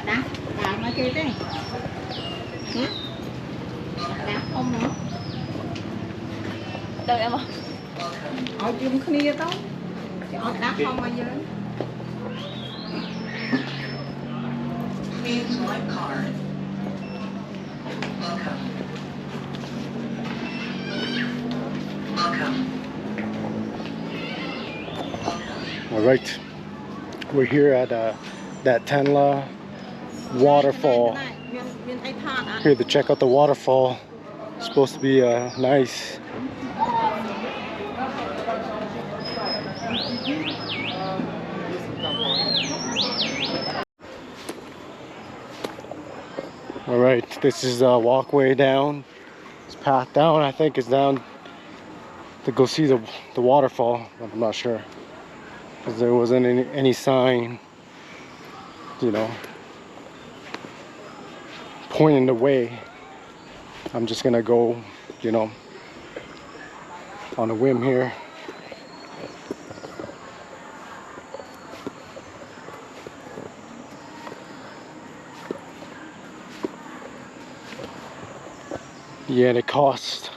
đá đá mà chơi thế hả đá không nữa đợi em ở chung kia tao ở đá không mà giờ Please swipe card. Welcome. Welcome. All right, we're here at Datanla Waterfall. Here to check out the waterfall. It's supposed to be nice. All right, this is a walkway down. This path down, I think, is down to go see the waterfall, but I'm not sure because there wasn't any sign, you know, pointing the way. I'm just gonna go, you know, on a whim here. Yeah, and it cost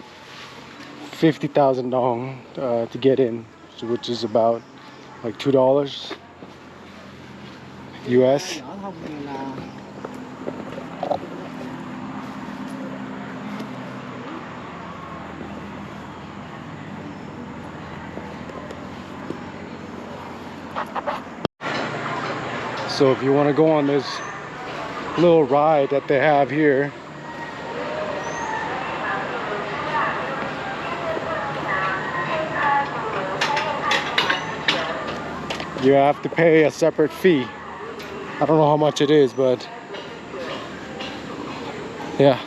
50,000 dong to get in, which is about like $2 US. So if you want to go on this little ride that they have here, you have to pay a separate fee. I don't know how much it is, but yeah,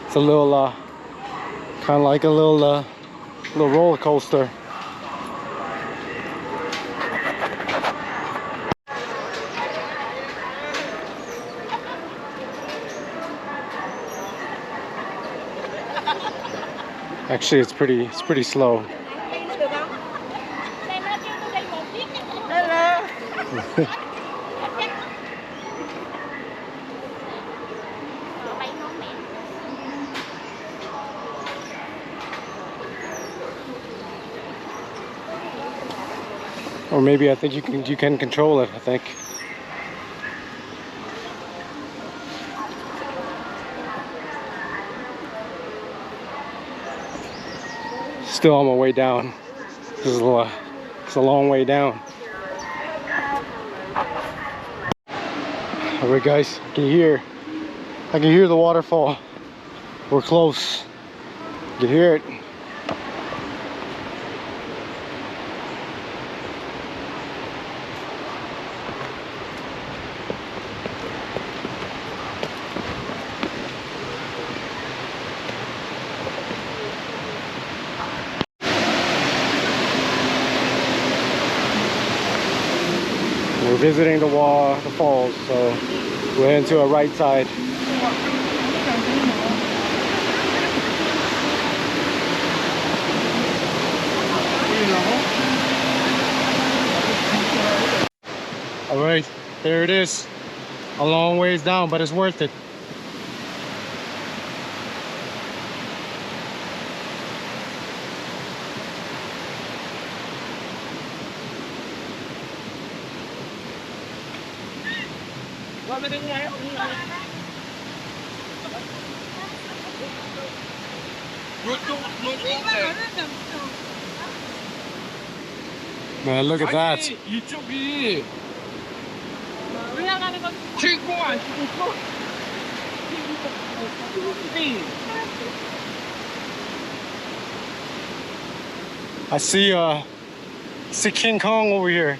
it's a little kind of like a little roller coaster. Actually, it's pretty slow. Or maybe I think you can control it, I think. Still on my way down. This is it's a long way down. Alright guys, I can hear the waterfall. We're close. You can hear it. We're visiting the falls, so we're into a right side. All right, there it is. A long ways down, but it's worth it. Man, look at that. 이쪽이 올라가는 건 최고 아니고 I see King Kong over here.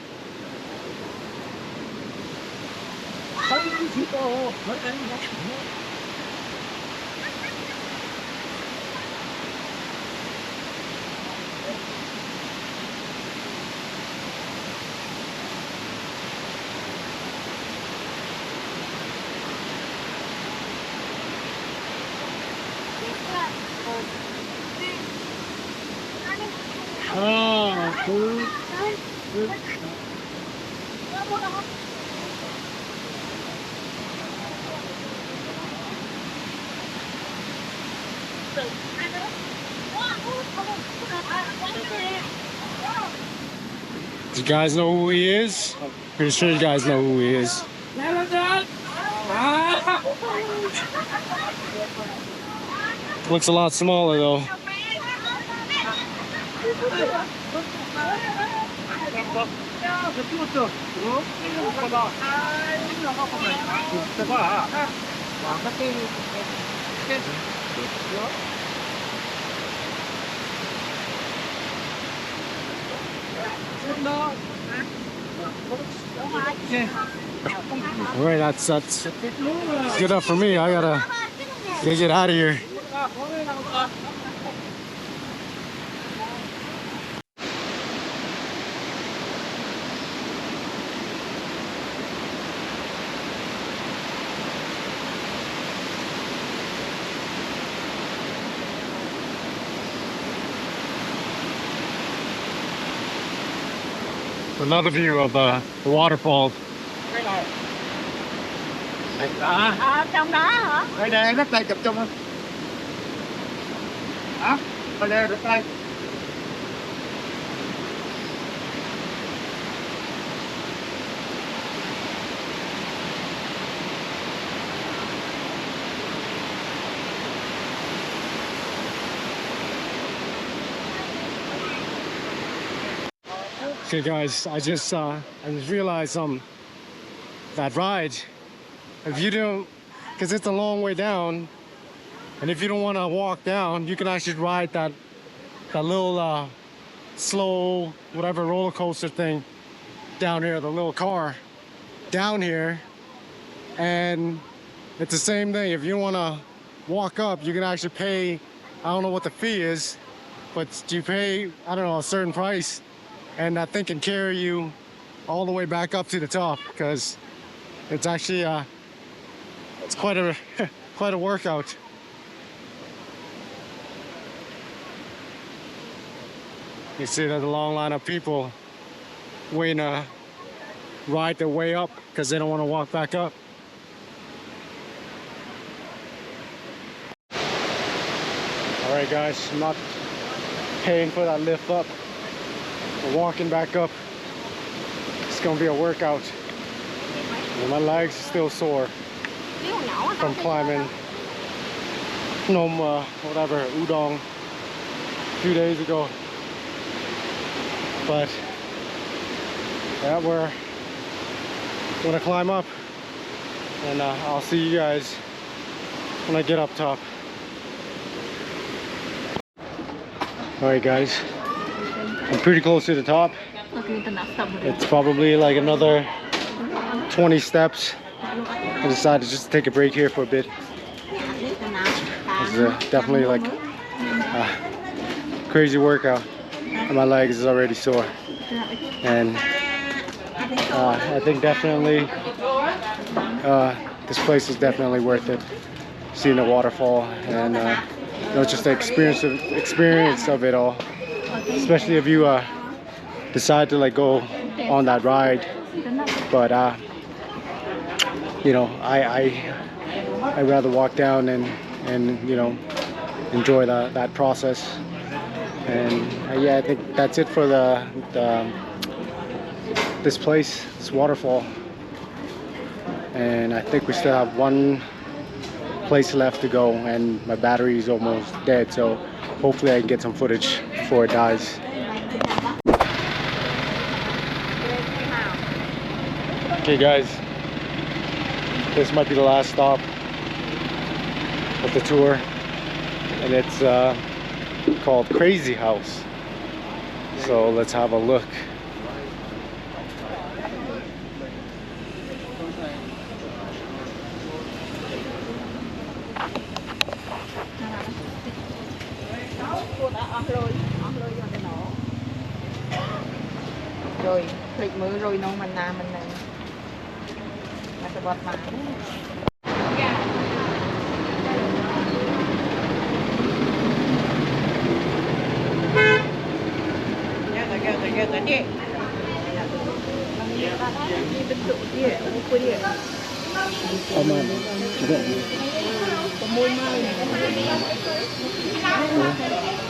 Do you guys know who he is? I'm pretty sure you guys know who he is. Looks a lot smaller though. Alright, that's good enough for me. I gotta get out of here. Another view of the waterfall. Trong đó hả? Đây đây rất đây chụp chung không? Hả? Đây rất đây. Okay guys, I just realized that ride, if you don't, because it's a long way down, and if you don't want to walk down, you can actually ride that little slow whatever roller coaster thing down here, the little car down here, and it's the same thing. If you want to walk up, you can actually pay, I don't know what the fee is, but you pay, I don't know, a certain price, and that thing can carry you all the way back up to the top, because it's actually it's quite a quite a workout. You see there's a long line of people waiting to ride their way up because they don't want to walk back up. All right guys, I'm not paying for that lift up. We're walking back up. It's gonna be a workout. And my legs are still sore from climbing whatever, udon a few days ago. But yeah, we're gonna climb up, and I'll see you guys when I get up top. All right guys, I'm pretty close to the top. It's probably like another 20 steps. I decided just to take a break here for a bit. It's definitely like a crazy workout, and my legs is already sore. And I think definitely this place is definitely worth it. Seeing the waterfall and you know, just the experience of it all. Especially if you decide to like go on that ride. But you know, I rather walk down and you know, enjoy that process. And yeah, I think that's it for this place, this waterfall. And I think we still have one place left to go, and my battery is almost dead, so hopefully I can get some footage before it dies. Okay guys, this might be the last stop of the tour, and it's called Crazy House. So let's have a look. Rồi, click mới rồi nó mình làm mình sẽ bật mà.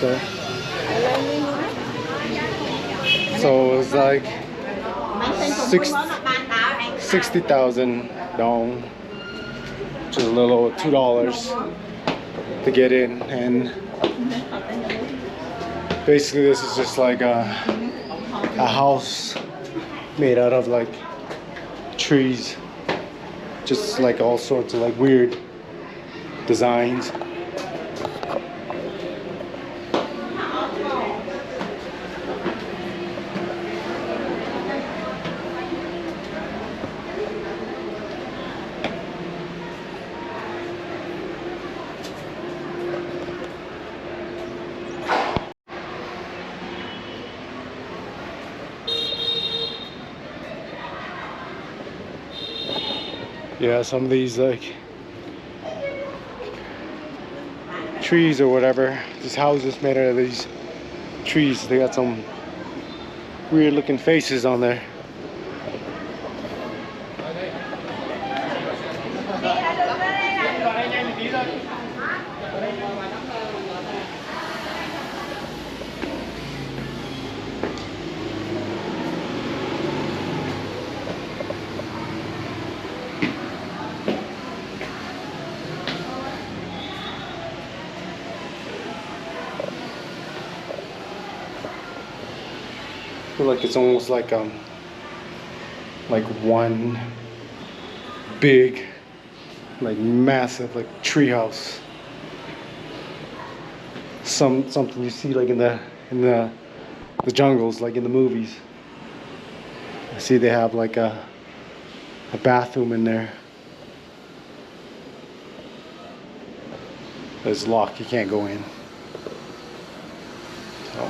Okay. So it's like 60,000 dong, which is a little over $2 to get in, and basically this is just like a house made out of like trees, just like all sorts of like weird designs. Yeah, some of these like trees or whatever, these houses made out of these trees, they got some weird looking faces on there. I feel like it's almost like one big, like massive, like tree house. Something you see like in the jungles, like in the movies. I see they have like a bathroom in there. It's locked, you can't go in. So.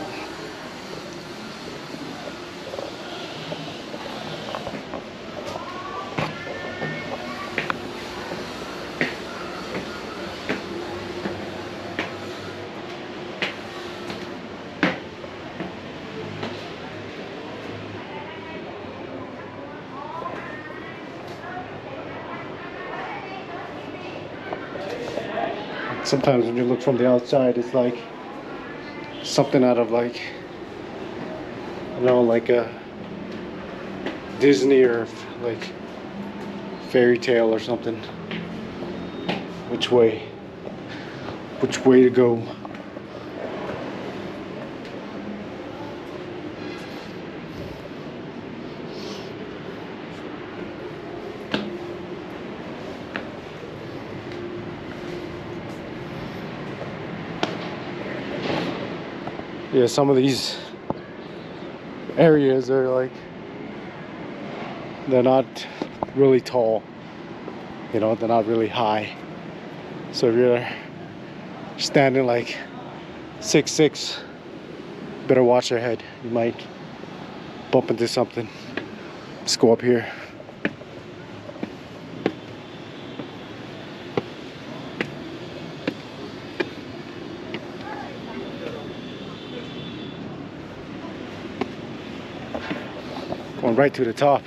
Sometimes when you look from the outside, it's like something out of like, you know, like a Disney or like fairy tale or something. Which way to go? Yeah, some of these areas are like, they're not really tall, you know, they're not really high. So if you're standing like 6'6", better watch your head. You might bump into something. Let's go up here. Going right to the top.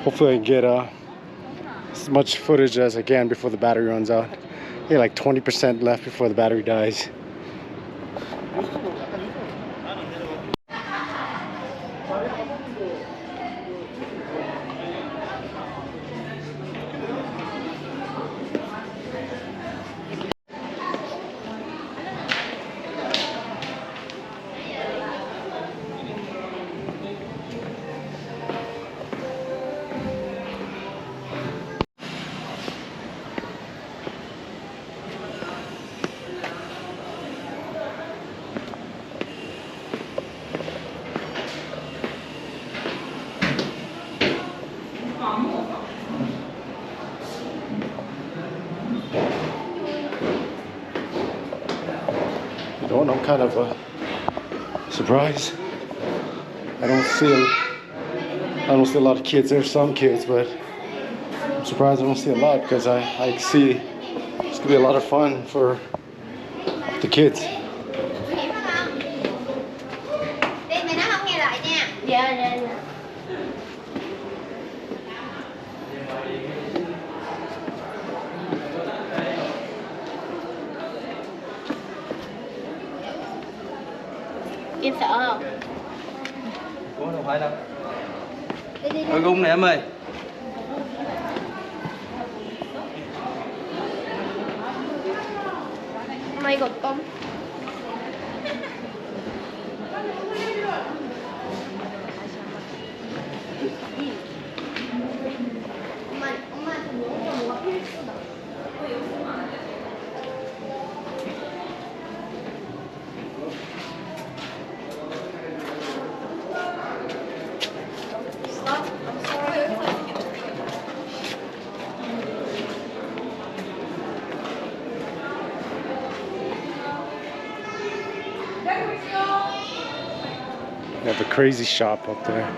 Hopefully I can get as much footage as I can before the battery runs out. Yeah, like 20% left before the battery dies. You know, I'm kind of surprised. I don't see a lot of kids. There's some kids, but I'm surprised I don't see a lot, because I see it's gonna be a lot of fun for the kids. Em sợ không? Ủa đâu phải đâu. Đi đi Coi gung nè em ơi. Mày gọt công. They have a crazy shop up there.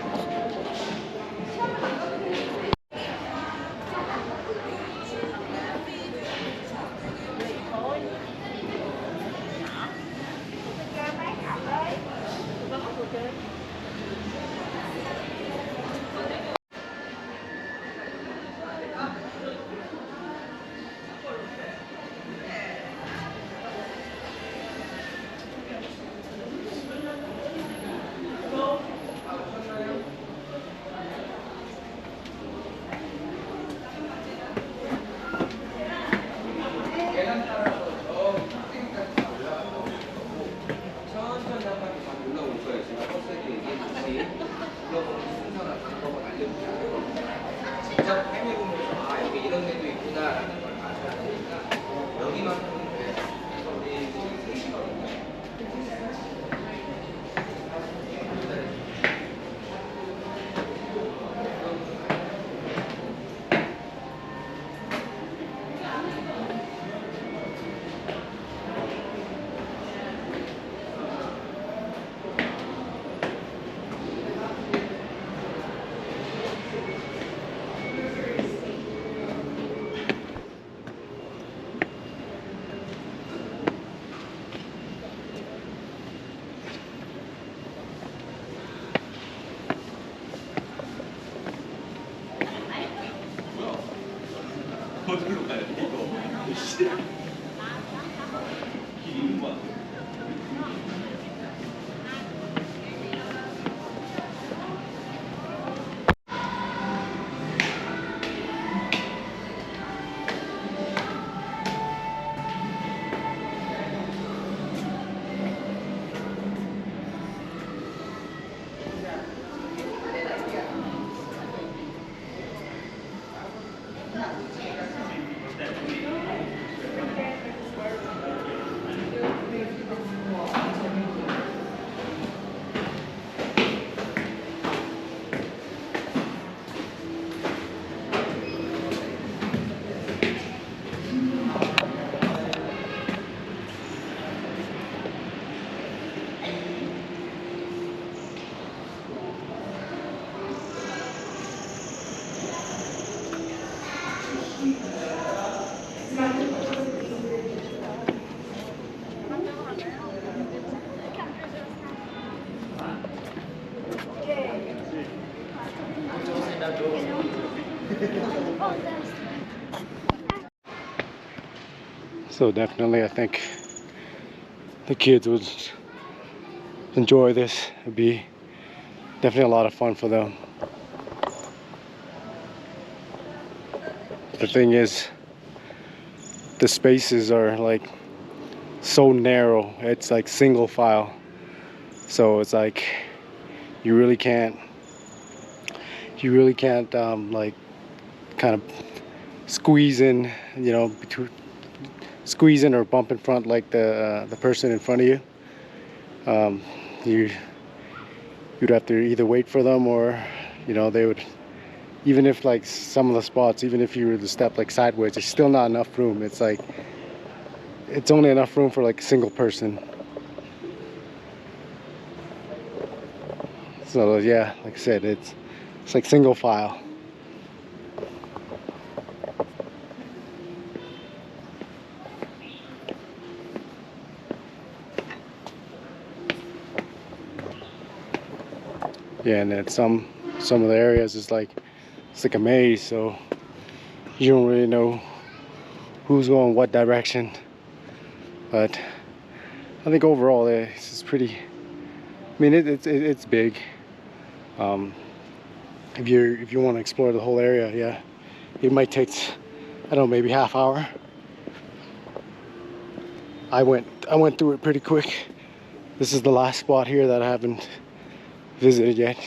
직접 해보면서 아 여기 이런 데도 있구나라는 걸 알아야 되니까 여기만큼은 어디로 가야 돼 이거? 씨. 길 있는 거야. So definitely, I think the kids would enjoy this. It'd be definitely a lot of fun for them. The thing is, the spaces are like so narrow. It's like single file, so it's like you really can't like kind of squeeze in, you know, between squeeze in or bump in front like the person in front of you. You'd have to either wait for them, or you know, they would, even if like some of the spots, even if you were to step like sideways, there's still not enough room. It's like it's only enough room for like a single person. So yeah, like I said, it's like single file. Yeah, and then some of the areas it's like a maze, so you don't really know who's going what direction. But I think overall it's pretty I mean, it's big. If you want to explore the whole area, yeah, it might take, I don't know, maybe half hour. I went through it pretty quick. This is the last spot here that I haven't visited yet.